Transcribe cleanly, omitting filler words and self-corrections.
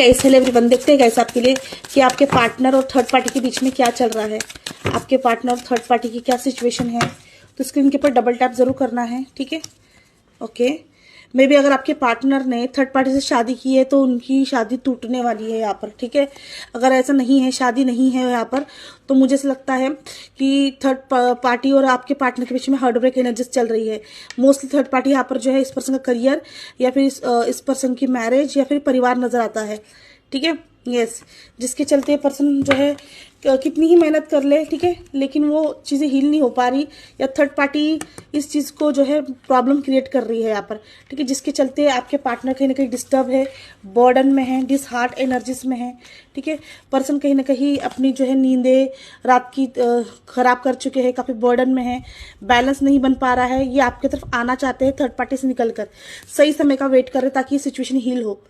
Guys, hello everyone, देखते हैं guys आपके लिए कि आपके पार्टनर और थर्ड पार्टी के बीच में क्या चल रहा है। आपके पार्टनर और थर्ड पार्टी की क्या सिचुएशन है, तो स्क्रीन के ऊपर डबल टैप जरूर करना है, ठीक है। ओके, मे बी अगर आपके पार्टनर ने थर्ड पार्टी से शादी की है तो उनकी शादी टूटने वाली है यहाँ पर, ठीक है। अगर ऐसा नहीं है, शादी नहीं है यहाँ पर, तो मुझे ऐसा लगता है कि थर्ड पार्टी और आपके पार्टनर के बीच में हार्ट ब्रेक एनर्जीज चल रही है। मोस्टली थर्ड पार्टी यहाँ पर जो है इस पर्सन का करियर या फिर इस पर्सन की मैरिज या फिर परिवार नजर आता है, ठीक है। यस, जिसके चलते पर्सन जो है कितनी ही मेहनत कर ले, ठीक है, लेकिन वो चीज़ें हील नहीं हो पा रही, या थर्ड पार्टी इस चीज़ को जो है प्रॉब्लम क्रिएट कर रही है यहाँ पर, ठीक है। जिसके चलते आपके पार्टनर कहीं ना कहीं डिस्टर्ब है, बर्डन में है, डिसहार्ट एनर्जीज में है, ठीक है। पर्सन कहीं ना कहीं अपनी जो है नींदें रात की खराब कर चुके हैं, काफ़ी बर्डन में है, बैलेंस नहीं बन पा रहा है। ये आपकी तरफ आना चाहते हैं थर्ड पार्टी से निकल कर, सही समय का वेट कर रहे हैं ताकि सिचुएशन हील हो।